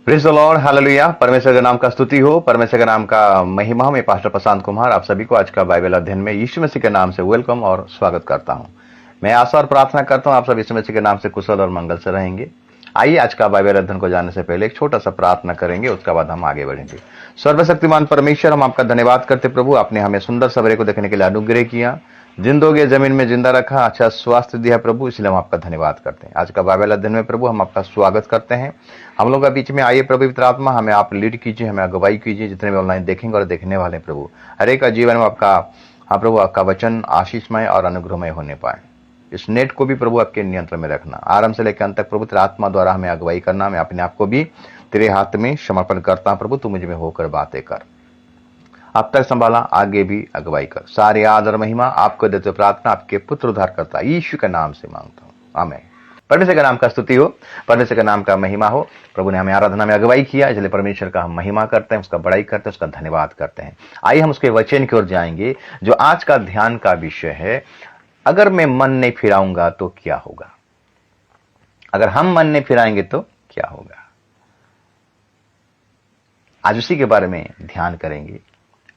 Praise the Lord, hallelujah. परमेश्वर के नाम का स्तुति हो, परमेश्वर के नाम का महिमा हो। मैं पास्टर प्रशांत कुमार आप सभी को आज का बाइबल अध्ययन में यीशु मसीह के नाम से वेलकम और स्वागत करता हूं। मैं आशा और प्रार्थना करता हूं आप सब यीशु मसीह के नाम से कुशल और मंगल से रहेंगे। आइए आज का बाइबल अध्ययन को जानने से पहले एक छोटा सा प्रार्थना करेंगे, उसके बाद हम आगे बढ़ेंगे। सर्वशक्तिमान परमेश्वर, हम आपका धन्यवाद करते प्रभु, आपने हमें सुंदर सवेरे को देखने के लिए अनुग्रह किया, जिंदोगे जमीन में जिंदा रखा, अच्छा स्वास्थ्य दिया प्रभु, इसलिए हम आपका धन्यवाद करते हैं। आज का बाइबल अध्ययन में प्रभु हम आपका स्वागत करते हैं। हम लोग का बीच में आइए प्रभु पवित्र आत्मा, हमें आप लीड कीजिए, हमें अगुवाई कीजिए। जितने भी ऑनलाइन देखेंगे और देखने वाले प्रभु, हर एक का जीवन में आपका हाँ प्रभु आपका वचन आशीषमय और अनुग्रहमय होने पाए। इस नेट को भी प्रभु आपके नियंत्रण में रखना, आरंभ से लेकर अंत तक प्रभु तेरे आत्मा द्वारा हमें अगुवाई करना। मैं अपने आप को भी तेरे हाथ में समर्पण करता हूं प्रभु, तू मुझ में होकर बातें कर, अब तक संभाला, आगे भी अगुवाई कर। सारे आदर महिमा आपको देते हुए प्रार्थना आपके पुत्र उद्धार करता यीशु के नाम से मांगता हूँ, आमीन। परमेश्वर का नाम का स्तुति हो, परमेश्वर का नाम का महिमा हो। प्रभु ने हमें आराधना में अगुवाई किया, इसलिए परमेश्वर का हम महिमा करते हैं, उसका बड़ाई करते हैं, उसका धन्यवाद करते हैं। आइए हम उसके वचन की ओर जाएंगे, जो आज का ध्यान का विषय है, अगर मैं मन नहीं फिराऊंगा तो क्या होगा। अगर हम मन नहीं फिराएंगे तो क्या होगा, आज उसी के बारे में ध्यान करेंगे।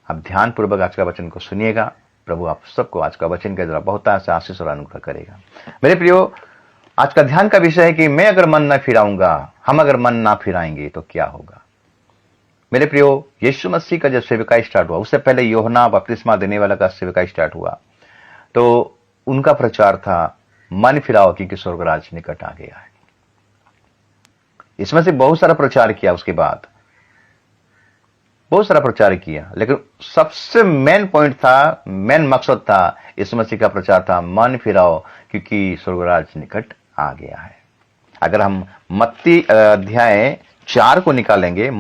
आप ध्यान पूर्वक आज का वचन को सुनिएगा। प्रभु आप सबको आज का वचन के द्वारा बहुत से आशीष और अनुग्रह करेगा। मेरे प्रियो, आज का ध्यान का विषय है कि मैं अगर मन ना फिराऊंगा, हम अगर मन ना फिराएंगे तो क्या होगा। मेरे प्रियो, यीशु मसीह का जब सेवकाई स्टार्ट हुआ, उससे पहले यूहन्ना बपतिस्मा देने वाला का सेवकाई स्टार्ट हुआ, तो उनका प्रचार था मन फिराओ क्योंकि स्वर्गराज निकट आ गया है। इसमें से बहुत सारा प्रचार किया, उसके बाद बहुत सारा प्रचार किया, लेकिन सबसे मेन पॉइंट था, मेन मकसद था इस मसीह का प्रचार था, मन फिराओ क्योंकि स्वर्गराज निकट आ गया है। अगर हम मत्ती अध्याय 4 को निकालेंगे,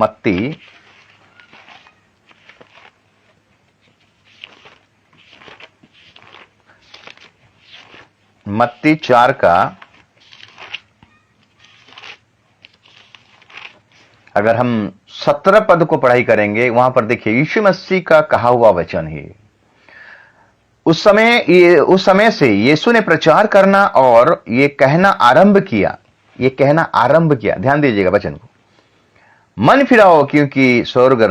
मत्ती 4 का अगर हम 17 पद को पढ़ाई करेंगे, वहां पर देखिए यीशु मसीह का कहा हुआ वचन है। उस समय से यीशु ने प्रचार करना और ये कहना आरंभ किया, ध्यान दीजिएगा वचन को, मन फिराओ क्योंकि स्वर्ग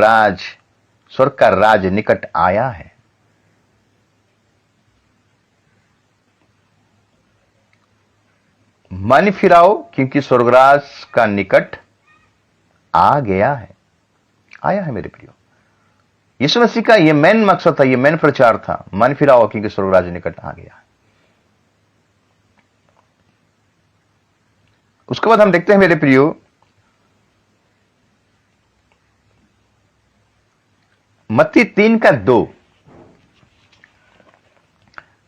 का राज निकट आया है। मन फिराओ क्योंकि स्वर्गराज का निकट आ गया है, आया है। मेरे प्रियो, यीशु मसीह का यह मेन मकसद था, यह मेन प्रचार था, मन फिराओ क्योंकि स्वर्गराज निकट आ गया है। उसके बाद हम देखते हैं मेरे प्रियो, मत्ती 3:2,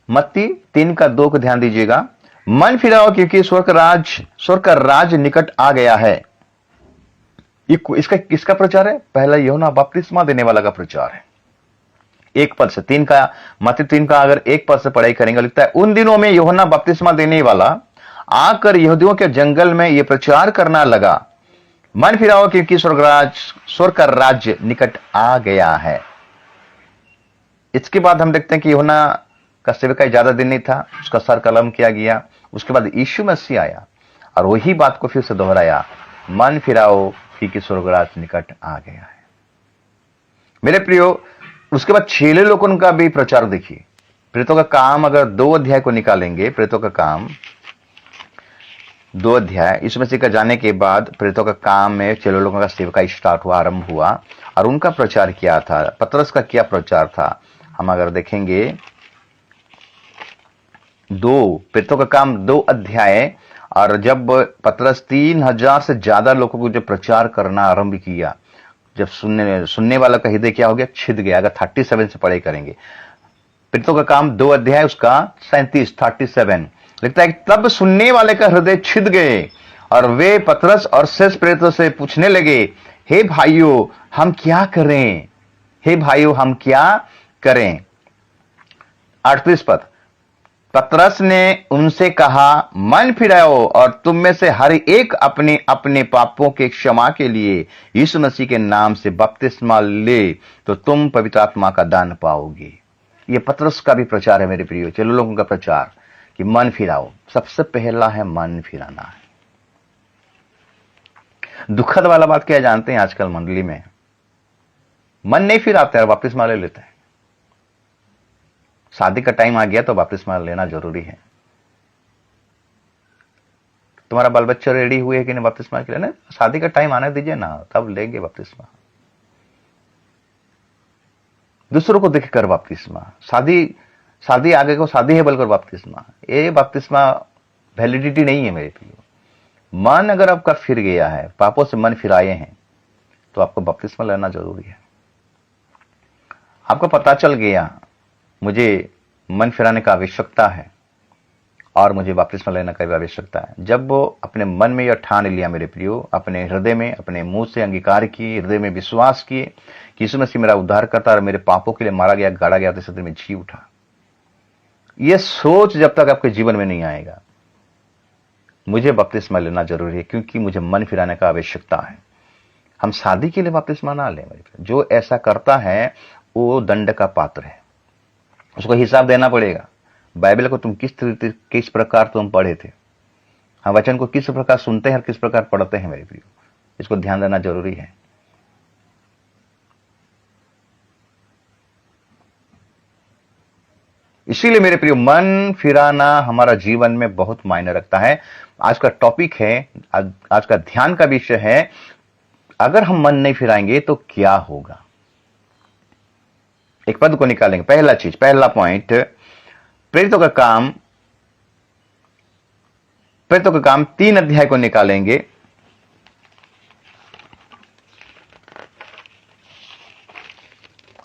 मत्ती 3:2 को ध्यान दीजिएगा। मन फिराओ क्योंकि स्वर्ग का राज निकट आ गया है। इसका किसका प्रचार है? पहला यूहन्ना बपतिस्मा देने वाला का प्रचार है। 1 पद से 3 का, मत्ती 3 का अगर 1 पद से पढ़ाई करेंगे, लिखता है उन दिनों में यूहन्ना बपतिस्मा देने वाला आकर यहूदियों के जंगल में यह प्रचार करना लगा, मन फिराओ क्योंकि स्वर्ग का राज्य निकट आ गया है। इसके बाद हम देखते हैं कि यूहन्ना का सेवकाई ज्यादा दिन नहीं था, उसका सर कलम किया गया। उसके बाद यीशु मसीह आया और वही बात को फिर से दोहराया, मन फिराओ क्योंकि स्वर्गराज निकट आ गया है। मेरे प्रियो, उसके बाद चेले लोगों का भी प्रचार देखिए। प्रेरितों का काम अगर 2 अध्याय को निकालेंगे, प्रेरितों का काम 2 अध्याय, इस मसीह का जाने के बाद प्रेरितों का काम में चेले लोगों का सेवकाई स्टार्ट हुआ, आरंभ हुआ, और उनका प्रचार किया था। पतरस का क्या प्रचार था, हम अगर देखेंगे प्रेरितों का काम 2 अध्याय, और जब पतरस 3000 से ज्यादा लोगों को जब प्रचार करना आरंभ किया, जब सुनने वाला का हृदय क्या हो गया, छिद गया। अगर 37 से पढ़ाई करेंगे, प्रेरितों का काम 2 अध्याय उसका 37 लिखता है कि तब सुनने वाले का हृदय छिद गए और वे पतरस और शेष प्रेरितों से पूछने लगे, हे भाइयों हम क्या करें, 38 पद, पतरस ने उनसे कहा, मन फिराओ और तुम में से हर एक अपने अपने पापों के क्षमा के लिए यीशु मसीह के नाम से बपतिस्मा ले, तो तुम पवित्र आत्मा का दान पाओगे। ये पतरस का भी प्रचार है मेरे प्रियो, चलो लोगों का प्रचार कि मन फिराओ। सबसे पहला है मन फिराना है। दुखद वाला बात क्या जानते हैं, आजकल मंडली में मन नहीं फिराते और बपतिस्मा ले लेते हैं। शादी का टाइम आ गया तो बपतिस्मा लेना जरूरी है। तुम्हारा बाल बच्चा रेडी हुए कि नहीं बपतिस्मा के लिए? ना, शादी का टाइम आने दीजिए ना, तब लेंगे बपतिस्मा। दूसरों को देख कर बपतिस्मा, शादी आगे को शादी है बोलकर बपतिस्मा, ये बपतिस्मा वैलिडिटी नहीं है मेरे प्रियो। मन अगर आपका फिर गया है, पापों से मन फिराए हैं, तो आपको बपतिस्मा लेना जरूरी है। आपको पता चल गया मुझे मन फिराने का आवश्यकता है और मुझे बपतिस्मा लेने का भी आवश्यकता है। जब वो अपने मन में यह ठान लिया मेरे प्रियो, अपने हृदय में, अपने मुंह से अंगीकार किए, हृदय में विश्वास किए कि यीशु मसीह मेरा उद्धार करता और मेरे पापों के लिए मारा गया, गाड़ा गया, तीसरे दिन में जी उठा, यह सोच जब तक आपके जीवन में नहीं आएगा, मुझे बपतिस्मा लेना जरूरी है, क्योंकि मुझे मन फिराने का आवश्यकता है। हम शादी के लिए बपतिस्मा ना लें। जो ऐसा करता है वो दंड का पात्र है, उसको हिसाब देना पड़ेगा। बाइबल को तुम किस प्रकार तुम पढ़े थे, हम वचन को किस प्रकार सुनते हैं और किस प्रकार पढ़ते हैं मेरे प्रियो, इसको ध्यान देना जरूरी है। इसीलिए मेरे प्रियो, मन फिराना हमारा जीवन में बहुत मायने रखता है। आज का टॉपिक है, आज का ध्यान का विषय है, अगर हम मन नहीं फिराएंगे तो क्या होगा। एक पद को निकालेंगे। पहला पॉइंट, प्रेरितों का काम 3 अध्याय को निकालेंगे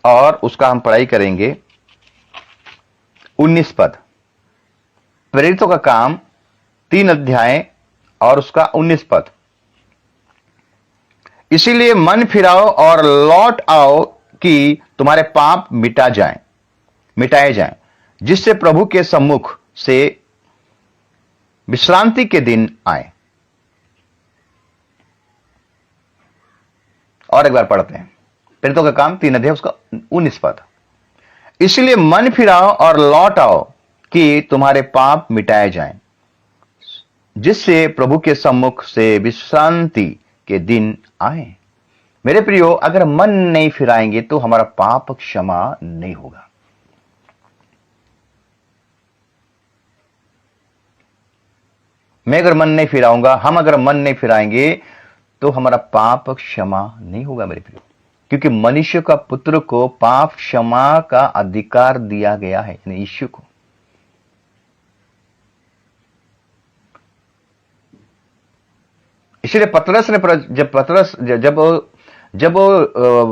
और उसका हम पढ़ाई करेंगे। 19 पद, प्रेरितों का काम 3 अध्याय और उसका 19 पद। इसीलिए मन फिराओ और लौट आओ कि तुम्हारे पाप मिटाए जाएं, जिससे प्रभु के सम्मुख से विश्रांति के दिन आए। और एक बार पढ़ते हैं, प्रेरितों का काम 3 अध्याय उसका 19 पद। इसलिए मन फिराओ और लौट आओ कि तुम्हारे पाप मिटाए जाएं, जिससे प्रभु के सम्मुख से विश्रांति के दिन आए। मेरे प्रियो, अगर मन नहीं फिराएंगे तो हमारा पाप क्षमा नहीं होगा। मैं अगर मन नहीं फिराऊंगा, हम अगर मन नहीं फिराएंगे तो हमारा पाप क्षमा नहीं होगा मेरे प्रियो, क्योंकि मनुष्य का पुत्र को पाप क्षमा का अधिकार दिया गया है, यानी यीशु को। इसलिए जब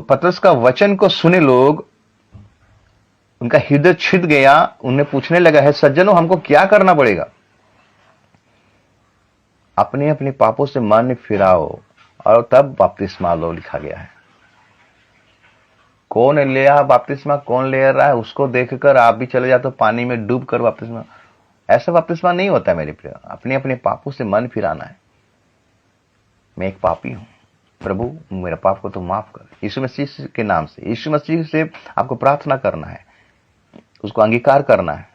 पतरस का वचन को सुने लोग, उनका हृदय छिद गया, उन्हें पूछने लगा, है सज्जनों, हमको क्या करना पड़ेगा? अपने अपने पापों से मन फिराओ और तब बपतिस्मा लो, लिखा गया है। कौन ले रहा बपतिस्मा, कौन ले रहा है, उसको देखकर आप भी चले जाते हो पानी में डूब कर बपतिस्मा। ऐसा बपतिस्मा नहीं होता मेरे प्रिय। अपने अपने पापों से मन फिराना है। मैं एक पापी हूं, प्रभु मेरे पाप को तो माफ कर। यीशु मसीह के नाम से, यीशु मसीह से आपको प्रार्थना करना है, उसको अंगीकार करना है,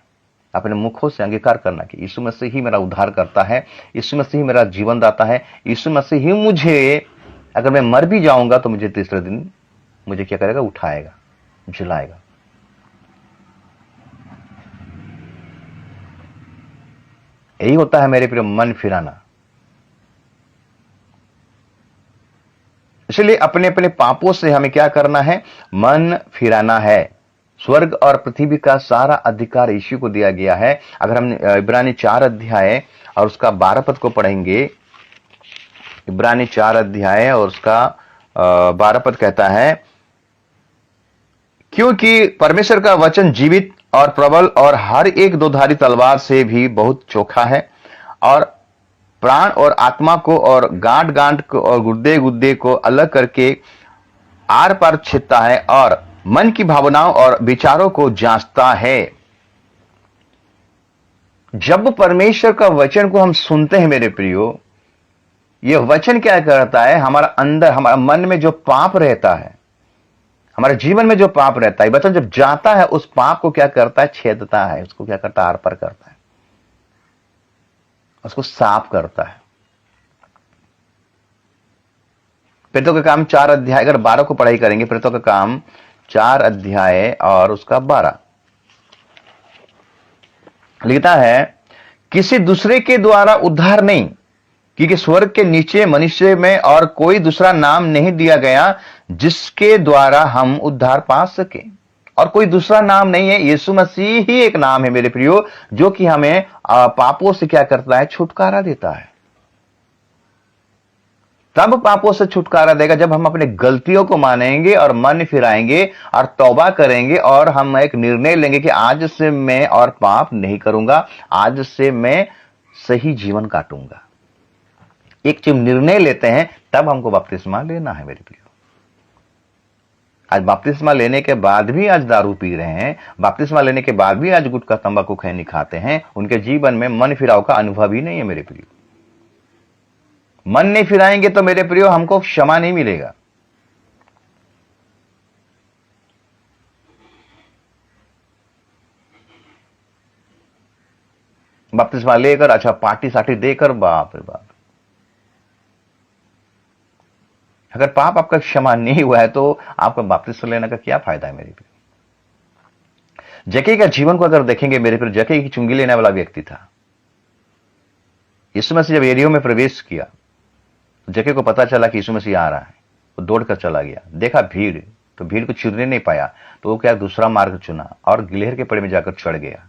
अपने मुखों से अंगीकार करना कि यीशु मसीह ही मेरा उद्धार करता है, यीशु मसीह ही मेरा जीवन दाता है, यीशु मसीह ही मुझे, अगर मैं मर भी जाऊंगा तो मुझे तीसरे दिन मुझे क्या करेगा? उठाएगा, जिलाएगा। यही होता है मेरे प्रिय मन फिराना। इसलिए अपने अपने पापों से हमें क्या करना है? मन फिराना है। स्वर्ग और पृथ्वी का सारा अधिकार यीशु को दिया गया है। अगर हम इब्रानी 4 अध्याय और उसका 12 पद को पढ़ेंगे, इब्रानी 4 अध्याय और उसका 12 पद कहता है, क्योंकि परमेश्वर का वचन जीवित और प्रबल और हर एक दोधारी तलवार से भी बहुत चोखा है, और प्राण और आत्मा को और गांठ गांठ को और गुर्दे गुद्दे को अलग करके आर पार छेदता है, और मन की भावनाओं और विचारों को जांचता है। जब परमेश्वर का वचन को हम सुनते हैं मेरे प्रियो, यह वचन क्या करता है? हमारा अंदर, हमारा मन में जो पाप रहता है, हमारे जीवन में जो पाप रहता है, वचन जब जाता है उस पाप को क्या करता है? छेदता है। उसको क्या करता है? आर पार करता है, उसको साफ करता है। प्रेरितों का काम 4 अध्याय, अगर 12 को पढ़ाई करेंगे, प्रेरितों का काम 4 अध्याय और उसका 12 लिखता है, किसी दूसरे के द्वारा उद्धार नहीं, क्योंकि स्वर्ग के नीचे मनुष्य में और कोई दूसरा नाम नहीं दिया गया जिसके द्वारा हम उद्धार पा सके। और कोई दूसरा नाम नहीं है, यीशु मसीह ही एक नाम है मेरे प्रियो, जो कि हमें पापों से क्या करता है, छुटकारा देता है। तब पापों से छुटकारा देगा जब हम अपने गलतियों को मानेंगे और मन फिराएंगे और तौबा करेंगे और हम एक निर्णय लेंगे कि आज से मैं और पाप नहीं करूंगा, आज से मैं सही जीवन काटूंगा। एक जब निर्णय लेते हैं तब हमको बपतिस्मा लेना है मेरे प्रियो। आज बपतिस्मा लेने के बाद भी आज दारू पी रहे हैं, बपतिस्मा लेने के बाद भी आज गुटखा तंबाकू खैनी खाते हैं, उनके जीवन में मन फिराव का अनुभव ही नहीं है मेरे प्रियो। मन नहीं फिराएंगे तो मेरे प्रियो हमको क्षमा नहीं मिलेगा। बपतिस्मा लेकर अच्छा पार्टी साटी देकर, बाप रे बाप, अगर पाप आपका क्षमा नहीं हुआ है तो आपका बपतिस्मा लेने का क्या फायदा है मेरे प्रियो। जक्कई का जीवन को अगर देखेंगे मेरे प्रियो, जक्कई की चुंगी लेने वाला व्यक्ति था। यीशु मसीह जब एरियो में प्रवेश किया, जक्कई को पता चला कि यीशु मसीह आ रहा है, वो दौड़कर चला गया, देखा भीड़, तो भीड़ को चुनने नहीं पाया, तो वो क्या दूसरा मार्ग चुना और गिलहर के पेड़ में जाकर चढ़ गया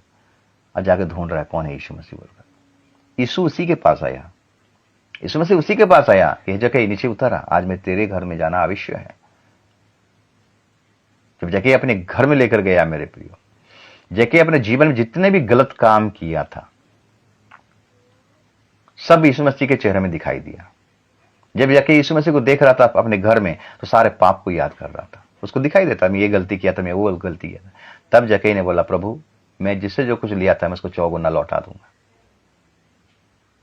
और जाकर ढूंढ रहा है कौन है यीशु मसीह बोलकर। यीशु उसी के पास आया, यीशु मसीह उसी के पास आया, यह जक्कई नीचे उतरा, आज मैं तेरे घर में जाना आवश्यक है। जब जक्कई अपने घर में लेकर गया मेरे प्रियो, जक्कई अपने जीवन में जितने भी गलत काम किया था सब यीशु मसीह के चेहरे में दिखाई दिया। जब जक्कई यीशु मसीह को देख रहा था अपने घर में तो सारे पाप को याद कर रहा था, उसको दिखाई देता मैं ये गलती किया था, मैं वो गलती किया था। तब जक्कई ने बोला, प्रभु मैं जिससे जो कुछ लिया था मैं उसको 4 गुना लौटा दूंगा,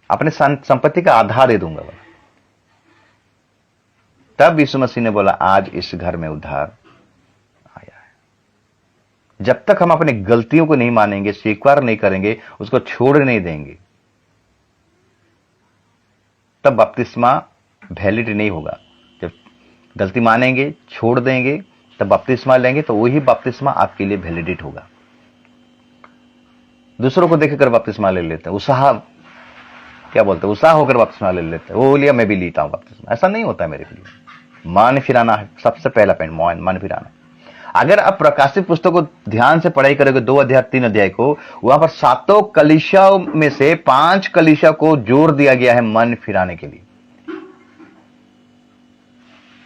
अपने संपत्ति का आधा दे दूंगा बोला। तब यीशु मसीह ने बोला, आज इस घर में उद्धार आया है। जब तक हम अपनी गलतियों को नहीं मानेंगे, स्वीकार नहीं करेंगे, उसको छोड़ नहीं देंगे, तब बपतिस्मा वैलिड नहीं होगा। जब गलती मानेंगे, छोड़ देंगे, तब बपतिस्मा लेंगे तो वही बपतिस्मा आपके लिए वैलिडेट होगा। दूसरों को देखकर बपतिस्मा ले लेते हैं, उत्साह क्या बोलते हैं, उत्साह होकर बपतिस्मा ले लेते हैं, वो लिया मैं भी लेता हूं बपतिस्मा। ऐसा नहीं होता है मेरे लिए। मन फिराना है सबसे पहला पॉइंट, मन फिराना। अगर आप प्रकाशित पुस्तक को ध्यान से पढ़ाई करोगे 2 अध्याय 3 अध्याय को, वहां पर 7 कलीसियाओं में से 5 कलीसिया को जोर दिया गया है मन फिराने के लिए।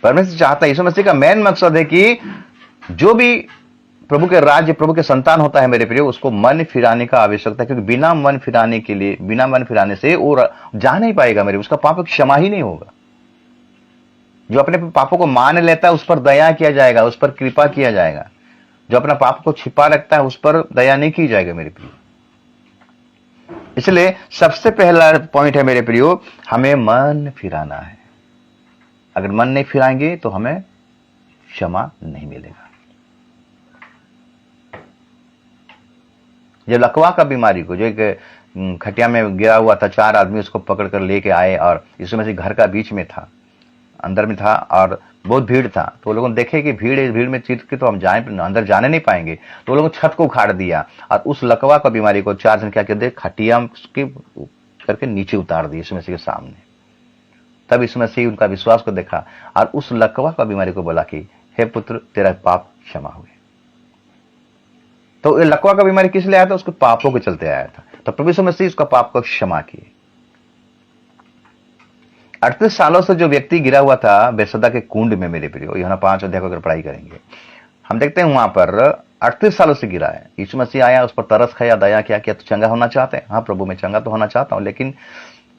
परमेश्वर चाहता है, यीशु मसीह का मेन मकसद है कि जो भी प्रभु के राज्य, प्रभु के संतान होता है मेरे प्रिय, उसको मन फिराने का आवश्यकता है, क्योंकि बिना मन फिराने के लिए, बिना मन फिराने से वो जा नहीं पाएगा मेरे, उसका पाप क्षमा ही नहीं होगा। जो अपने पापों को मान लेता है उस पर दया किया जाएगा, उस पर कृपा किया जाएगा। जो अपना पाप को छिपा रखता है उस पर दया नहीं की जाएगा मेरे प्रियो। इसलिए सबसे पहला पॉइंट है मेरे प्रियो, हमें मन फिराना है। अगर मन नहीं फिराएंगे तो हमें क्षमा नहीं मिलेगा। जो लकवा का बीमारी को, जो एक खटिया में गिरा हुआ था, 4 आदमी उसको पकड़कर लेके आए और यीशु मसीह घर का बीच में था, अंदर में था और बहुत भीड़ था। तो लोगों ने देखे कि भीड़ में चीज के तो हम अंदर जाने नहीं पाएंगे, तो लोगों ने छत को उखाड़ दिया और उस लकवा का बीमारी को 4 जन क्या कहते, खटिया के करके नीचे उतार दिए यीशु मसीह के सामने। तब यीशु मसीह उनका विश्वास को देखा और उस लकवा का बीमारी को बोला कि हे पुत्र, तेरा पाप क्षमा हुए। तो लकवा का बीमारी किस लिए आया था? उसके पापों के चलते आया था। तो प्रभु यीशु मसीह उसका पाप को क्षमा किए। 38 सालों से जो व्यक्ति गिरा हुआ था बेसदा के कुंड में मेरे प्रियो, यूहन्ना 5 अध्याय को अगर पढ़ाई करेंगे हम देखते हैं वहां पर 38 सालों से गिरा है। यीशु मसीह आया, उस पर तरस खाया, दया किया, तो चंगा होना चाहते हैं? हाँ प्रभु, मैं चंगा तो होना चाहता हूं, लेकिन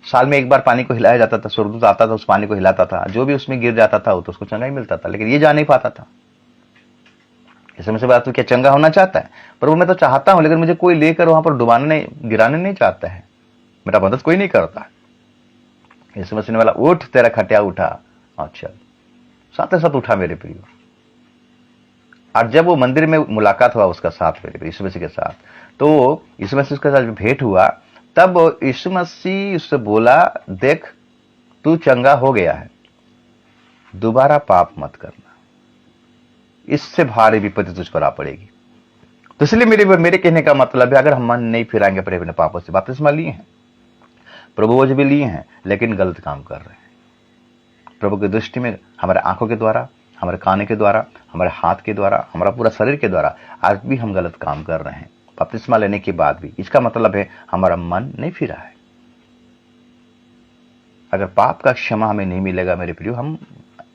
साल में एक बार पानी को हिलाया जाता था, स्वर्गदूत आता था, उस पानी को हिलाता था, जो भी उसमें गिर जाता था वो तो उसको चंगा ही मिलता था, लेकिन ये जा नहीं पाता था। इसमें से बात, तो क्या चंगा होना चाहता है? प्रभु मैं तो चाहता हूं, लेकिन मुझे कोई लेकर वहां पर डुबाने नहीं, गिराने नहीं चाहता है, मेरा मदद कोई नहीं करता है। यीशु मसीह ने बोला, उठ, तेरा खटिया उठा और चल। साथ ही साथ उठा मेरे प्रियो। और जब वो मंदिर में मुलाकात हुआ उसका साथ मेरे यीशु मसीह के साथ, तो यीशु मसीह के साथ भेंट हुआ, तब यीशु मसीह उससे बोला, देख तू चंगा हो गया है। दोबारा पाप मत करना, इससे भारी विपत्ति तुझ पर आ पड़ेगी। तो इसलिए मेरे कहने का मतलब है, अगर हम मन नहीं फिराएंगे अपने अपने पापों से, बपतिस्मा लिए हैं, प्रभु बोझ भी लिए हैं, लेकिन गलत काम कर रहे हैं। प्रभु की दृष्टि में हमारे आंखों के द्वारा, हमारे कान के द्वारा, हमारे हाथ के द्वारा, हमारा पूरा शरीर के द्वारा आज भी हम गलत काम कर रहे हैं बपतिस्मा लेने के बाद भी। इसका मतलब है हमारा मन नहीं फिरा है। अगर पाप का क्षमा हमें नहीं मिलेगा मेरे प्रियो, हम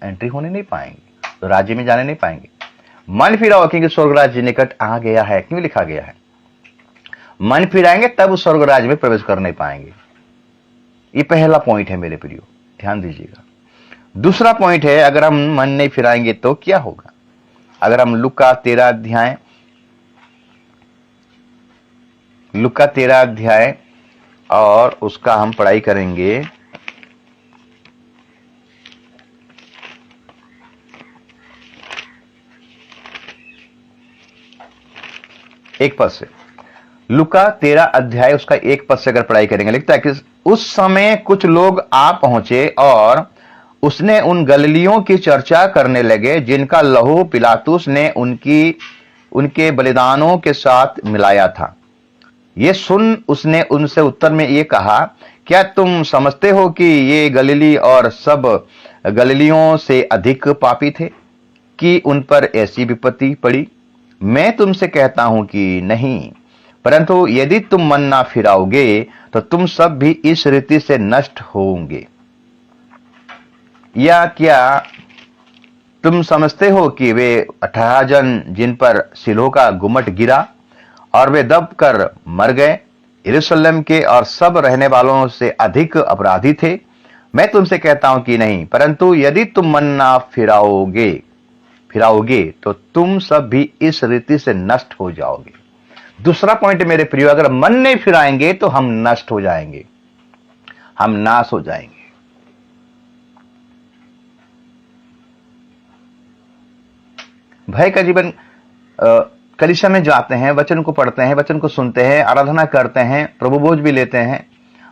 एंट्री होने नहीं पाएंगे, तो राज्य में जाने नहीं पाएंगे। मन फिराओ क्योंकि स्वर्गराज निकट आ गया है, क्यों लिखा गया है? मन फिराएंगे तब उस स्वर्गराज में प्रवेश कर नहीं पाएंगे। ये पहला पॉइंट है मेरे प्रियो, ध्यान दीजिएगा। दूसरा पॉइंट है, अगर हम मन नहीं फिराएंगे तो क्या होगा? अगर हम लुका 13 अध्याय और उसका हम पढ़ाई करेंगे, एक पद से। लुका 13 अध्याय उसका एक पद से अगर पढ़ाई करेंगे, लिखता है कि उस समय कुछ लोग आ पहुंचे और उसने उन गलीलियों की चर्चा करने लगे जिनका लहू पिलातुस ने उनके बलिदानों के साथ मिलाया था। ये सुन उसने उनसे उत्तर में ये कहा, क्या तुम समझते हो कि ये गलीली और सब गलीलियों से अधिक पापी थे कि उन पर ऐसी विपत्ति पड़ी? मैं तुमसे कहता हूं कि नहीं, परंतु यदि तुम मन ना फिराओगे तो तुम सब भी इस रीति से नष्ट होंगे। या क्या तुम समझते हो कि वे 18 जन जिन पर सिलों का गुम्मट गिरा और वे दब कर मर गए, यरूशलेम के और सब रहने वालों से अधिक अपराधी थे? मैं तुमसे कहता हूं कि नहीं, परंतु यदि तुम मन ना फिराओगे तो तुम सब भी इस रीति से नष्ट हो जाओगे। दूसरा पॉइंट मेरे प्रियो, अगर मन नहीं फिराएंगे तो हम नष्ट हो जाएंगे, हम नाश हो जाएंगे। भय का जीवन, कलीसिया में जाते हैं, वचन को पढ़ते हैं, वचन को सुनते हैं, आराधना करते हैं, प्रभु भोज भी लेते हैं।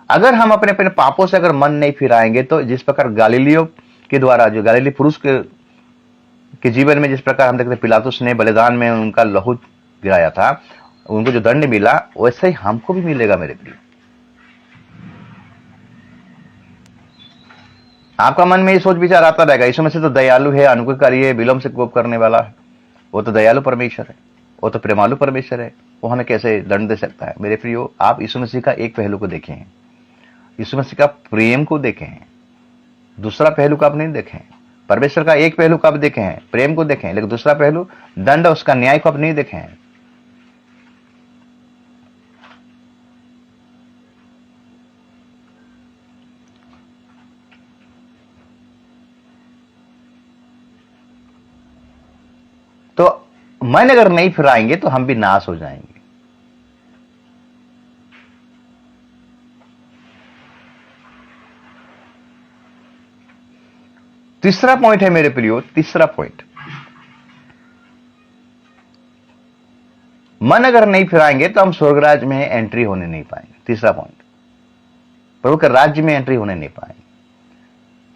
अगर हम अपने अपने पापों से अगर मन नहीं फिराएंगे तो जिस प्रकार गलीलियों के द्वारा, जो गलीली पुरुष के जीवन में जिस प्रकार हम देखते हैं पिलातुस ने बलिदान में उनका लहू गिराया था, उनको जो दंड मिला वैसे ही हमको भी मिलेगा मेरे प्रिय। आपका मन में ये सोच विचार आता रहेगा, यीशु मसीह तो दयालु है, अनुग्रहकारी है, विलंब से कोप करने वाला है, वो तो दयालु परमेश्वर है, वो तो प्रेमालु परमेश्वर है, वो हमें कैसे दंड दे सकता है? मेरे प्रियो, आप यीशु मसीह का एक पहलू को देखें हैं, यीशु मसीह का प्रेम को देखें हैं, दूसरा पहलू को आप नहीं देखें। परमेश्वर का एक पहलू को आप देखें हैं, प्रेम को देखें, लेकिन दूसरा पहलू दंड, उसका न्याय को आप नहीं देखें हैं। तो मन अगर नहीं फिराएंगे तो हम भी नाश हो जाएंगे। तीसरा पॉइंट है मेरे प्रियो, तीसरा पॉइंट, मन अगर नहीं फिराएंगे तो हम स्वर्गराज में एंट्री होने नहीं पाएंगे। तीसरा पॉइंट, प्रभु के राज्य में एंट्री होने नहीं पाएंगे।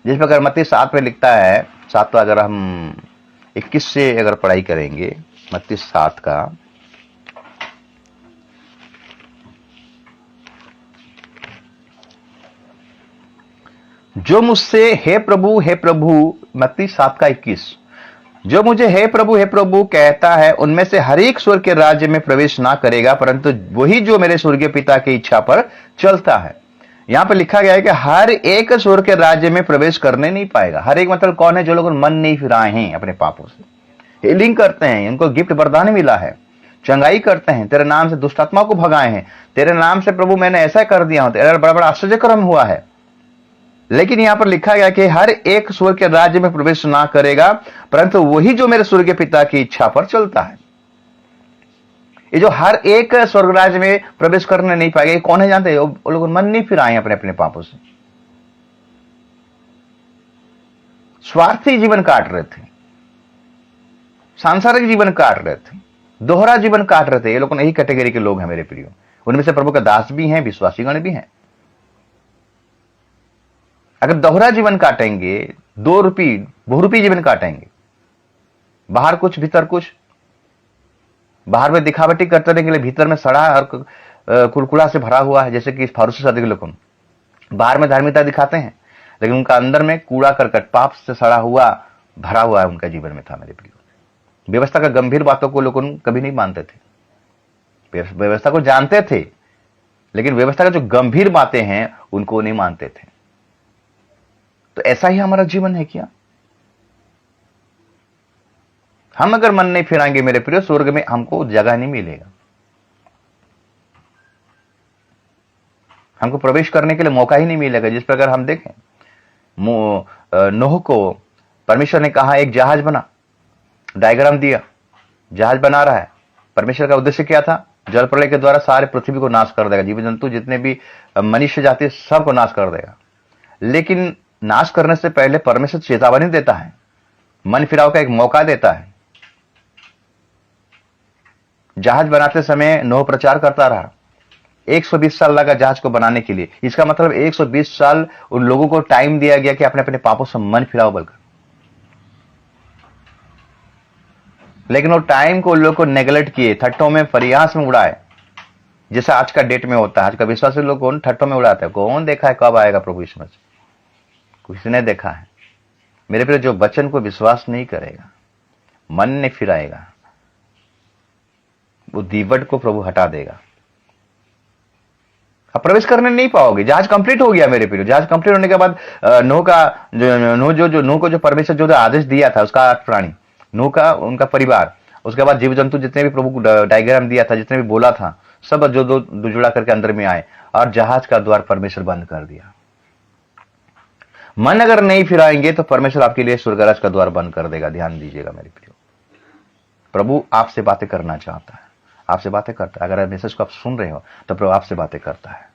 जिस प्रकार मत्ती 7 में लिखता है, 7 अगर हम 21 से अगर पढ़ाई करेंगे, मत्ती 7 का, जो मुझसे हे प्रभु, मत्ती 7 का 21, जो मुझे हे प्रभु कहता है उनमें से हर एक स्वर्ग के राज्य में प्रवेश ना करेगा, परंतु वही जो मेरे स्वर्गीय पिता की इच्छा पर चलता है। यहां पर लिखा गया है कि हर एक स्वर्ग के राज्य में प्रवेश करने नहीं पाएगा। हर एक मतलब कौन है? जो लोग मन नहीं फिराए हैं अपने पापों से, हीलिंग करते हैं, उनको गिफ्ट वरदान मिला है, चंगाई करते हैं, तेरे नाम से दुष्ट आत्मा को भगाए हैं, तेरे नाम से प्रभु मैंने ऐसा कर दिया हूं, तेरा बड़ा बड़ा आश्चर्य कर्म हुआ है। लेकिन यहां पर लिखा गया कि हर एक स्वर्ग के राज्य में प्रवेश ना करेगा, परंतु वही जो मेरे स्वर्गीय पिता की इच्छा पर चलता है। ये जो हर एक स्वर्ग राज्य में प्रवेश करने नहीं पाएगा, ये कौन है जानते हैं? वो लोग मन नहीं फिराए अपने अपने पापों से, स्वार्थी जीवन काट रहे थे, सांसारिक जीवन काट रहे थे, दोहरा जीवन काट रहे थे। ये लोग यही कैटेगरी के लोग हैं मेरे प्रियो। उनमें से प्रभु का दास भी हैं, विश्वासीगण भी हैं। अगर दोहरा जीवन काटेंगे, दो रूपी बहुरूपी जीवन काटेंगे, बाहर कुछ भीतर कुछ, बाहर में दिखावटी करते रहने के लिए भीतर में सड़ा और कुड़कुड़ा से भरा हुआ है, जैसे कि फारूसी सदी के लोग बाहर में धार्मिकता दिखाते हैं, लेकिन उनका अंदर में कूड़ा करकट पाप से सड़ा हुआ भरा हुआ है उनका जीवन में था। मेरे प्रियो, व्यवस्था का गंभीर बातों को लोग कभी नहीं मानते थे, व्यवस्था को जानते थे, लेकिन व्यवस्था का जो गंभीर बातें हैं उनको नहीं मानते थे। तो ऐसा ही हमारा जीवन है क्या? हम अगर मन नहीं फिराएंगे मेरे प्रियो, स्वर्ग में हमको जगह नहीं मिलेगा, हमको प्रवेश करने के लिए मौका ही नहीं मिलेगा। जिस प्रकार हम देखें, नूह को परमेश्वर ने कहा एक जहाज बना, डायग्राम दिया, जहाज बना रहा है। परमेश्वर का उद्देश्य क्या था? जल प्रलय के द्वारा सारे पृथ्वी को नाश कर देगा, जीव जंतु जितने भी मनुष्य जाति सबको नाश कर देगा। लेकिन नाश करने से पहले परमेश्वर चेतावनी देता है, मन फिराव का एक मौका देता है। जहाज बनाते समय नूह प्रचार करता रहा, 120 साल लगा जहाज को बनाने के लिए। इसका मतलब 120 साल उन लोगों को टाइम दिया गया कि अपने अपने पापों से मन फिराओ बोलकर, लेकिन वो टाइम को लोगों को नेगलेक्ट किए, ठट्टों में परिहास में उड़ाए, जैसा आज का डेट में होता है। आज का विश्वासी लोग कौन ठट्टों में उड़ाते हैं? कौन देखा है कब आएगा प्रभु यीशु मसीह? किसी ने देखा है? मेरे प्रिय, जो वचन को विश्वास नहीं करेगा, मन नहीं फिराएगा, वो दीवट को प्रभु हटा देगा, अब प्रवेश करने नहीं पाओगे। जहाज कंप्लीट हो गया मेरे प्रिय। जहाज कंप्लीट होने के बाद नूह को जो परमेश्वर जो आदेश दिया था, उसका 8 प्राणी, नूह का उनका परिवार, उसके बाद जीव जंतु जितने भी प्रभु डायग्राम दिया था, जितने भी बोला था, सब जो दो जुड़ा करके अंदर में आए और जहाज का द्वार परमेश्वर बंद कर दिया। मन अगर नहीं फिराएंगे तो परमेश्वर आपके लिए स्वर्गराज का द्वार बंद कर देगा। ध्यान दीजिएगा मेरे प्रियो, प्रभु आपसे बातें करना चाहता है, आपसे बातें करता है। अगर मैसेज को आप सुन रहे हो तो प्रभु आपसे बातें करता है।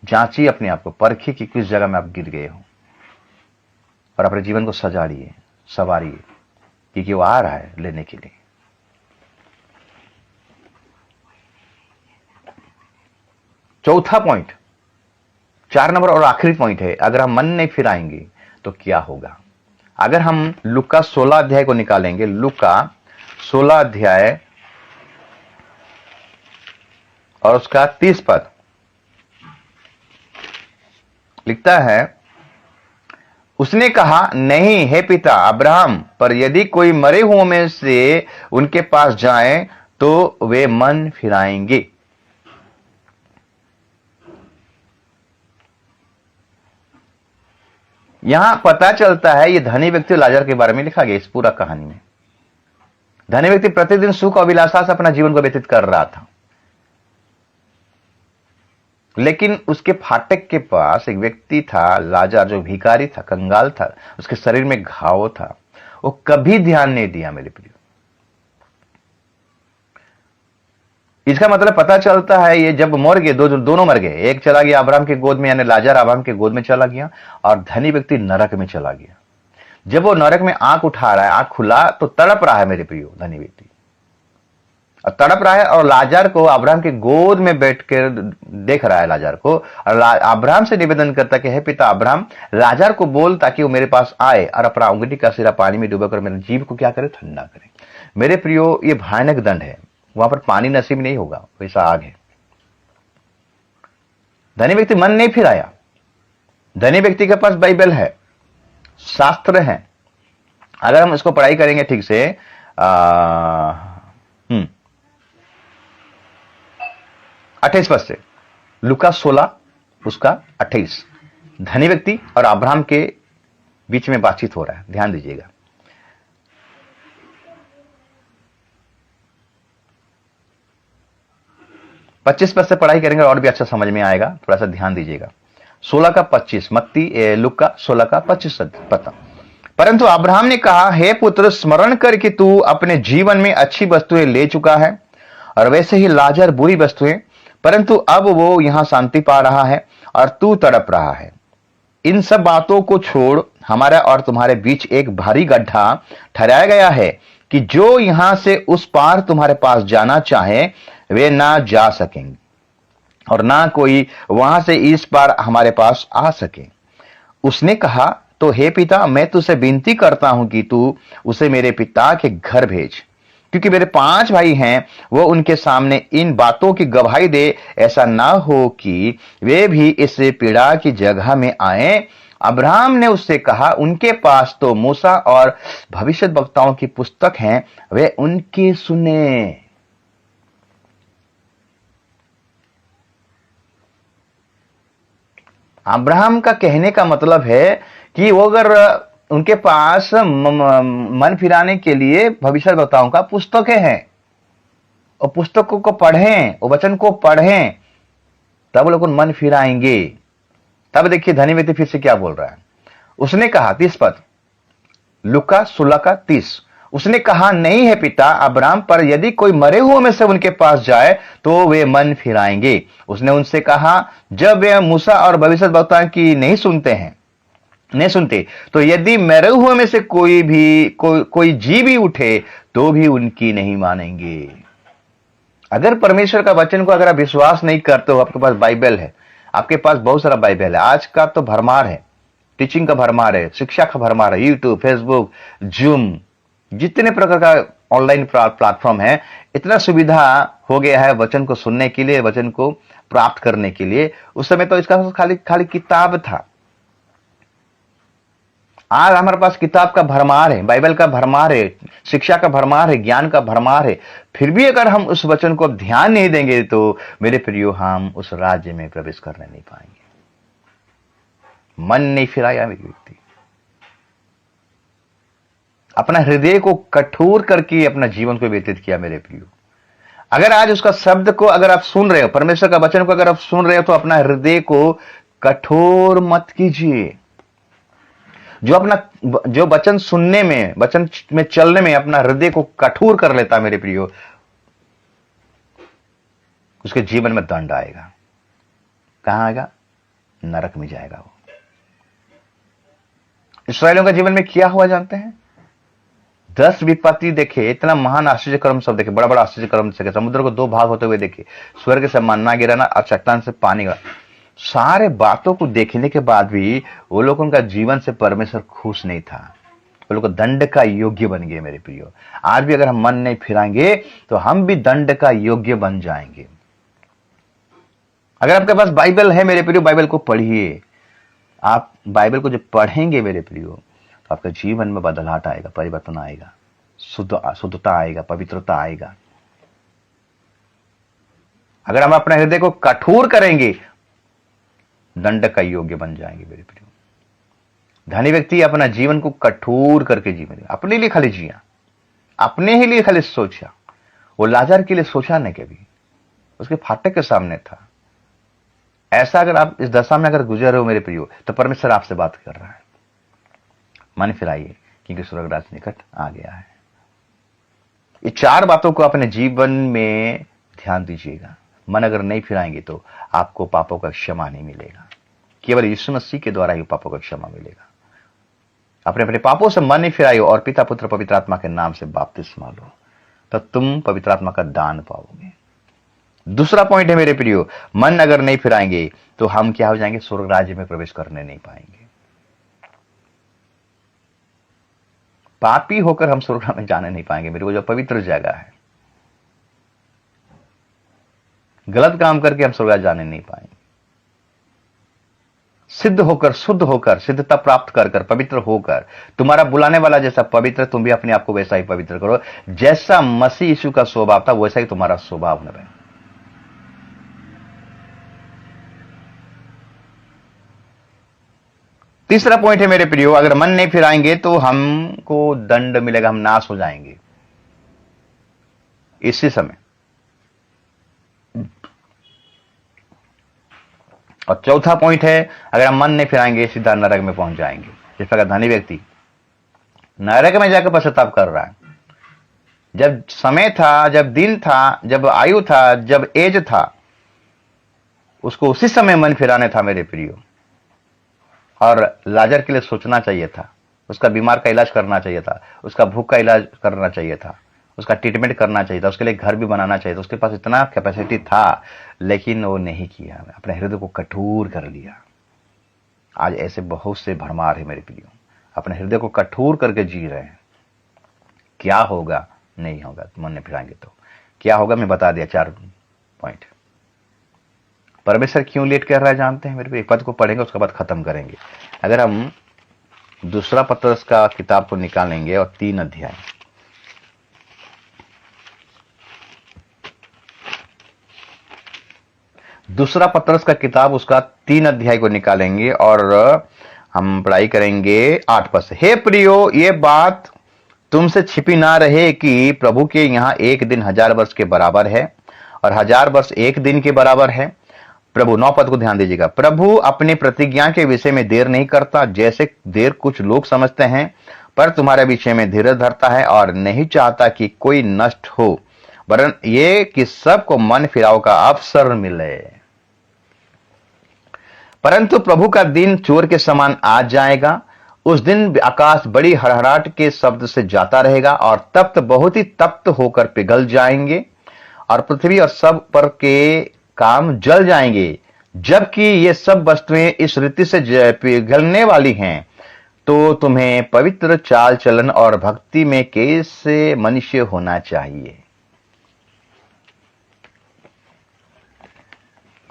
जांचिए अपने आप को, परखिए कि किस जगह में आप गिर गए हो और अपने जीवन को सजाड़िए, संवारिए, क्योंकि वो आ रहा है लेने के लिए। चौथा पॉइंट, 4 नंबर और आखिरी पॉइंट है, अगर हम मन नहीं फिराएंगे तो क्या होगा? अगर हम लूका 16 अध्याय को निकालेंगे, लूका 16 अध्याय और उसका 30 पद लिखता है, उसने कहा, नहीं हे पिता अब्राहम, पर यदि कोई मरे हुओं में से उनके पास जाए तो वे मन फिराएंगे। यहां पता चलता है, ये धनी व्यक्ति लाजर के बारे में लिखा गया इस पूरा कहानी में। धनी व्यक्ति प्रतिदिन सुख और विलासा से अपना जीवन को व्यतीत कर रहा था, लेकिन उसके फाटक के पास एक व्यक्ति था, लाजर, जो भिखारी था, कंगाल था, उसके शरीर में घाव था। वो कभी ध्यान नहीं दिया मेरे प्रिय। इसका मतलब पता चलता है, ये जब मर गए, दोनों मर गए। एक चला गया अब्राहम के गोद में, यानी लाजर अब्राहम के गोद में चला गया, और धनी व्यक्ति नरक में चला गया। जब वो नरक में आंख उठा रहा है, आंख खुला तो तड़प रहा है मेरे प्रियो, धनी व्यक्ति और तड़प रहा है, और लाजर को अब्राहम के गोद में बैठकर देख रहा है लाजर को, और अब्राहम से निवेदन करता कि हे पिता अब्राहम, लाजर को बोल ताकि वो मेरे पास आए और अपना उंगली का सिरा पानी में डुबाकर मेरे जीव को क्या करे? ठंडा करे। मेरे प्रियो, ये भयानक दंड है, वहां पर पानी नसीब नहीं होगा, वैसा आग है। धनी व्यक्ति मन नहीं फिराया। धनी व्यक्ति के पास बाइबल है, शास्त्र है। अगर हम इसको पढ़ाई करेंगे ठीक से, 28 पद से, लूका 16 उसका 28, धनी व्यक्ति और अब्राहम के बीच में बातचीत हो रहा है। ध्यान दीजिएगा। पच्चीस पद से पढ़ाई करेंगे और भी अच्छा समझ में आएगा, थोड़ा सा ध्यान दीजिएगा। 16 का 25, लूका 16 का 25 पता। परंतु अब्राहम ने कहा, हे पुत्र, स्मरण कर कि तू अपने जीवन में अच्छी वस्तुएं ले चुका है, और वैसे ही लाजर बुरी वस्तुएं, परंतु अब वो यहां शांति पा रहा है और तू तड़प रहा है। इन सब बातों को छोड़, हमारा और तुम्हारे बीच एक भारी गड्ढा ठहराया गया है कि जो यहां से उस पार तुम्हारे पास जाना चाहे वे ना जा सकेंगे, और ना कोई वहां से इस पार हमारे पास आ सके। उसने कहा, तो हे पिता, मैं तुझसे विनती करता हूं कि तू उसे मेरे पिता के घर भेज, क्योंकि मेरे 5 भाई हैं। वो उनके सामने इन बातों की गवाही दे, ऐसा ना हो कि वे भी इस पीड़ा की जगह में आए। अब्राहम ने उससे कहा, उनके पास तो मूसा और भविष्यद्वक्ताओं की पुस्तक हैं, वे उनकी सुने। अब्राहम का कहने का मतलब है कि वो अगर उनके पास मन फिराने के लिए भविष्यद्वक्ताओं का पुस्तकें हैं, और पुस्तकों को पढ़ें, वो वचन को पढ़ें, तब लोग मन फिराएंगे। तब देखिए धनी व्यक्ति फिर से क्या बोल रहा है। उसने कहा, 30 पद, लुका 16 का 30, उसने कहा, नहीं है पिता अब्राहम, पर यदि कोई मरे हुए में से उनके पास जाए तो वे मन फिराएंगे। उसने उनसे कहा, जब वे मूसा और भविष्यद्वक्ता की नहीं सुनते, तो यदि मरे हुए में से कोई जी भी उठे तो भी उनकी नहीं मानेंगे। अगर परमेश्वर का वचन को अगर आप विश्वास नहीं करते हो, आपके पास बाइबल है, आपके पास बहुत सारा बाइबल है, आज का तो भरमार है, टीचिंग का भरमार है, शिक्षा का भरमार है, यूट्यूब, फेसबुक, जूम, जितने प्रकार का ऑनलाइन प्लेटफॉर्म है, इतना सुविधा हो गया है वचन को सुनने के लिए, वचन को प्राप्त करने के लिए। उस समय तो इसका खाली खाली किताब था। आज हमारे पास किताब का भरमार है, बाइबल का भरमार है, शिक्षा का भरमार है, ज्ञान का भरमार है। फिर भी अगर हम उस वचन को ध्यान नहीं देंगे तो मेरे प्रियो, हम उस राज्य में प्रवेश करने नहीं पाएंगे। मन नहीं फिराया मेरी व्यक्ति, अपना हृदय को कठोर करके अपना जीवन को व्यतीत किया मेरे प्रियो। अगर आज उसका शब्द को अगर आप सुन रहे हो, परमेश्वर का वचन को अगर आप सुन रहे हो, तो अपना हृदय को कठोर मत कीजिए। जो वचन सुनने में, वचन में चलने में अपना हृदय को कठोर कर लेता मेरे प्रियो, उसके जीवन में दंड आएगा। कहां आएगा? नरक में जाएगा वो। इस्राएलियों का जीवन में क्या हुआ जानते हैं? 10 विपत्ति देखे, इतना महान आश्चर्य कर्म सब देखे, बड़ा बड़ा आश्चर्य कर्म देखे, समुद्र को 2 भाग होते हुए देखे, स्वर्ग से मन्ना गिराना और चट्टान से पानी गिरा। सारे बातों को देखने के बाद भी वो लोग, उनका जीवन से परमेश्वर खुश नहीं था। वो लोग दंड का योग्य बन गए मेरे प्रियो। आज भी अगर हम मन नहीं फिराएंगे तो हम भी दंड का योग्य बन जाएंगे। अगर आपके पास बाइबल है मेरे प्रियो, बाइबल को पढ़िए। आप बाइबल को जब पढ़ेंगे मेरे प्रियो, तो आपके जीवन में बदलाव आएगा, परिवर्तन आएगा, शुद्धता आएगा, पवित्रता आएगा। अगर हम अपने हृदय को कठोर करेंगे, दंड का योग्य बन जाएंगे मेरे प्रियो। धनी व्यक्ति अपना जीवन को कठोर करके जीवन, अपने लिए खाली जिया, अपने ही लिए खाली सोचा। वो लाजर के लिए सोचा नहीं, कभी उसके फाटक के सामने था। ऐसा अगर आप इस दशा में अगर गुजर रहे हो मेरे प्रियो, तो परमेश्वर आपसे बात कर रहा है। मन फिराइए, क्योंकि स्वर्ग राज्य निकट आ गया है। ये 4 बातों को अपने जीवन में ध्यान दीजिएगा। मन अगर नहीं फिराएंगे तो आपको पापों का क्षमा नहीं मिलेगा। केवल यीशु मसीह के द्वारा ही पापों का क्षमा मिलेगा। अपने अपने पापों से मन नहीं फिराइयो और पिता, पुत्र, पवित्र आत्मा के नाम से बपतिस्मा लो, तो तुम पवित्र आत्मा का दान पाओगे। दूसरा पॉइंट है मेरे प्रियो, मन अगर नहीं फिराएंगे तो हम क्या हो जाएंगे? स्वर्ग राज्य में प्रवेश करने नहीं पाएंगे। पापी होकर हम स्वर्ग में जाने नहीं पाएंगे मेरे को, जो पवित्र जगह है। गलत काम करके हम स्वर्ग जाने नहीं पाएंगे। सिद्ध होकर, शुद्ध होकर, सिद्धता प्राप्त कर कर, पवित्र होकर, तुम्हारा बुलाने वाला जैसा पवित्र, तुम भी अपने आप को वैसा ही पवित्र करो। जैसा मसीह यीशु का स्वभाव था वैसा ही तुम्हारा स्वभाव होना है। तीसरा पॉइंट है मेरे प्रियो, अगर मन नहीं फिराएंगे तो हमको दंड मिलेगा, हम नाश हो जाएंगे इसी समय। और चौथा पॉइंट है, अगर हम मन नहीं फिराएंगे सीधा नरक में पहुंच जाएंगे। जिस प्रकार धनी व्यक्ति नरक में जाकर पश्चाताप कर रहा है। जब समय था, जब दिन था, जब आयु था, जब एज था, उसको उसी समय मन फिराने था मेरे प्रियो। और लाजर के लिए सोचना चाहिए था, उसका बीमार का इलाज करना चाहिए था, उसका भूख का इलाज करना चाहिए था, उसका ट्रीटमेंट करना चाहिए था, उसके लिए घर भी बनाना चाहिए था। उसके पास इतना कैपेसिटी था, लेकिन वो नहीं किया, अपने हृदय को कठोर कर लिया। आज ऐसे बहुत से भरमार है मेरे प्रियो, अपने हृदय को कठोर करके जी रहे हैं। क्या होगा? नहीं होगा। मन नहीं फिराएंगे तो क्या होगा? मैं बता दिया 4 पॉइंट। परमेश्वर क्यों लेट कर रहा है जानते हैं मेरे प्रियो? एक पद को पढ़ेंगे, उसके बाद खत्म करेंगे। अगर हम दूसरा पत्रस का किताब को निकालेंगे और 3 अध्याय, दूसरा पत्रस का किताब उसका 3 अध्याय को निकालेंगे और हम पढ़ाई करेंगे 8 पद से। हे प्रियो, ये बात तुमसे छिपी ना रहे कि प्रभु के यहाँ एक दिन 1000 वर्ष के बराबर है और 1000 वर्ष एक दिन के बराबर है। प्रभु, 9 पद को ध्यान दीजिएगा। प्रभु अपनी प्रतिज्ञा के विषय में देर नहीं करता, जैसे देर कुछ लोग समझते हैं, पर तुम्हारे विषय में धीरज धरता है और नहीं चाहता कि कोई नष्ट हो, वरन ये कि सबको मन फिराव का अवसर मिले। परंतु प्रभु का दिन चोर के समान आ जाएगा। उस दिन आकाश बड़ी हड़हड़ाहट के शब्द से जाता रहेगा और तप्त बहुत ही तप्त होकर पिघल जाएंगे और पृथ्वी और सब पर के काम जल जाएंगे। जबकि ये सब वस्तुएं इस रीति से पिघलने वाली हैं, तो तुम्हें पवित्र चाल चलन और भक्ति में कैसे मनुष्य होना चाहिए।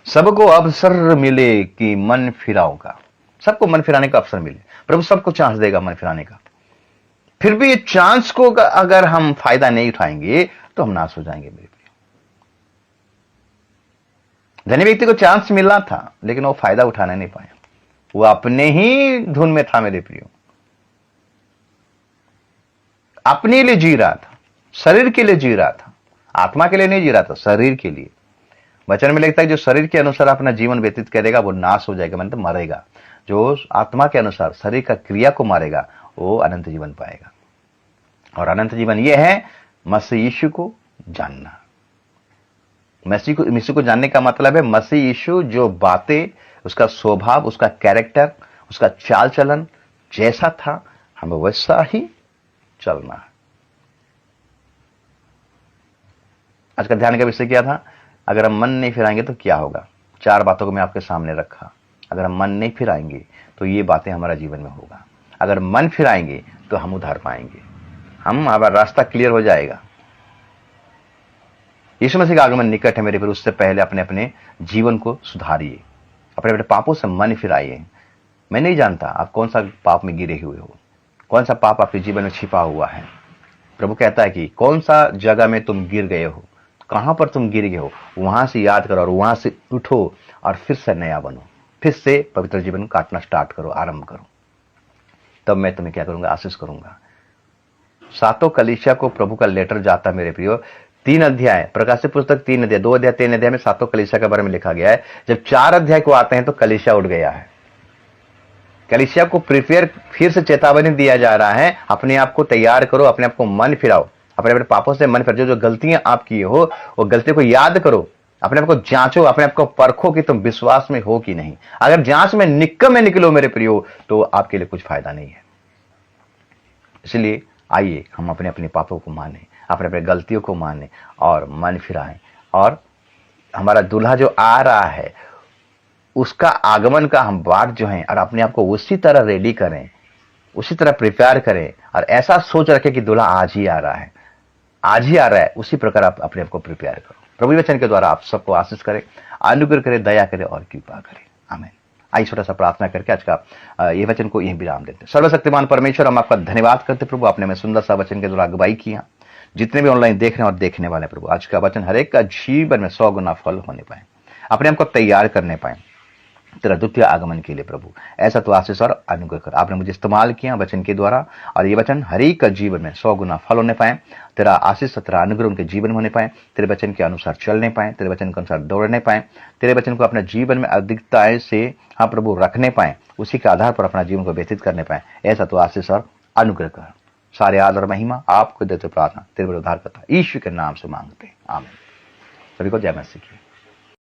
सबको अवसर मिले कि मन फिराओ का, सबको मन फिराने का अवसर मिले। प्रभु सबको चांस देगा मन फिराने का। फिर भी ये चांस को अगर हम फायदा नहीं उठाएंगे तो हम नाश हो जाएंगे मेरे प्रियो। धनी व्यक्ति को चांस मिला था, लेकिन वो फायदा उठाना नहीं पाया। वो अपने ही धुन में था मेरे प्रियो, अपने लिए जी रहा था, शरीर के लिए जी रहा था, आत्मा के लिए नहीं जी रहा था, शरीर के लिए। वचन में लिखता है जो शरीर के अनुसार अपना जीवन व्यतीत करेगा वो नाश हो जाएगा, मतलब मरेगा। जो आत्मा के अनुसार शरीर का क्रिया को मारेगा वो अनंत जीवन पाएगा। और अनंत जीवन यह है मसीह यीशु को जानना। मसीह को जानने का मतलब है मसीह यीशु जो बातें, उसका स्वभाव, उसका कैरेक्टर, उसका चाल चलन जैसा था, हमें वैसा ही चलना है। आज का ध्यान का विषय क्या था? अगर हम मन नहीं फिराएंगे तो क्या होगा। 4 बातों को मैं आपके सामने रखा। अगर हम मन नहीं फिराएंगे तो ये बातें हमारा जीवन में होगा। अगर मन फिराएंगे तो हम उधार पाएंगे, हमारा रास्ता क्लियर हो जाएगा। यीशु मसीह का आगमन निकट है मेरे पर। उससे पहले अपने अपने जीवन को सुधारिए, अपने अपने पापों से मन फिराइए। मैं नहीं जानता आप कौन सा पाप में गिरे हुए हो, कौन सा पाप आपके जीवन में छिपा हुआ है। प्रभु कहता है कि कौन सा जगह में तुम गिर गए हो, कहां पर तुम गिर गए हो, वहां से याद करो और वहां से उठो और फिर से नया बनो, फिर से पवित्र जीवन काटना स्टार्ट करो, आरंभ करो। तब मैं तुम्हें क्या करूंगा? आशीष करूंगा। 7 कलीसिया को प्रभु का लेटर जाता मेरे प्रियो। 3 अध्याय, प्रकाशित पुस्तक 3 अध्याय, 2 अध्याय 3 अध्याय में 7 कलीसिया के बारे में लिखा गया है। जब 4 अध्याय को आते हैं तो कलीसिया उठ गया है। कलीसिया को प्रिपेयर, फिर से चेतावनी दिया जा रहा है, अपने आप को तैयार करो, अपने आप को मन फिराओ, अपने अपने पापों से मन फिराओ। जो गलतियां आप किए हो वो गलतियों को याद करो, अपने आप को जांचो, अपने आप को परखो कि तुम विश्वास में हो कि नहीं। अगर जांच में निक्कम में निकलो मेरे प्रियो तो आपके लिए कुछ फायदा नहीं है। इसलिए आइए हम अपने अपने पापों को माने, अपने अपने गलतियों को माने और मन फिराएं। और हमारा दूल्हा जो आ रहा है उसका आगमन का हम बात जो है और अपने आप को उसी तरह रेडी करें, उसी तरह प्रिपेयर करें और ऐसा सोच रखें कि दूल्हा आज ही आ रहा है, आज ही आ रहा है। उसी प्रकार आप अपने आप को प्रिपेयर करो। प्रभु वचन के द्वारा आप सबको आशीष करे, अनुग्रह करे, दया करे और कृपा करे। आमीन। आइए छोटा सा प्रार्थना करके आज का ये वचन को यही विराम देते हैं। सर्वशक्तिमान परमेश्वर, हम आपका धन्यवाद करते प्रभु, आपने में सुंदर सा वचन के द्वारा अगुवाई किया। जितने भी ऑनलाइन देख रहे हैं और देखने वाले प्रभु, आज का वचन हर एक का जीवन में 100 गुना फल होने पाए, अपने हमको तैयार करने पाए तेरा द्वितीय आगमन के लिए प्रभु। ऐसा तो आशीष और अनुग्रह कर। आपने मुझे इस्तेमाल किया वचन के द्वारा और ये वचन हर एक का जीवन में 100 गुना फल होने पाए, तेरा आशीष तेरा अनुग्रह उनके जीवन में होने पाए, तेरे वचन के अनुसार चलने पाए, तेरे वचन के अनुसार दौड़ने पाए, तेरे वचन को अपने जीवन में अधिकता से हाँ प्रभु रखने पाए, उसी के आधार पर अपना जीवन को व्यतीत करने पाए। ऐसा तो आशीष और अनुग्रह कर। सारे आदर महिमा आपको देते प्रार्थना तेरे बड़े उद्धारकर्ता यीशु के नाम से मांगते हैं। आमीन। सभी को जय मसीह की।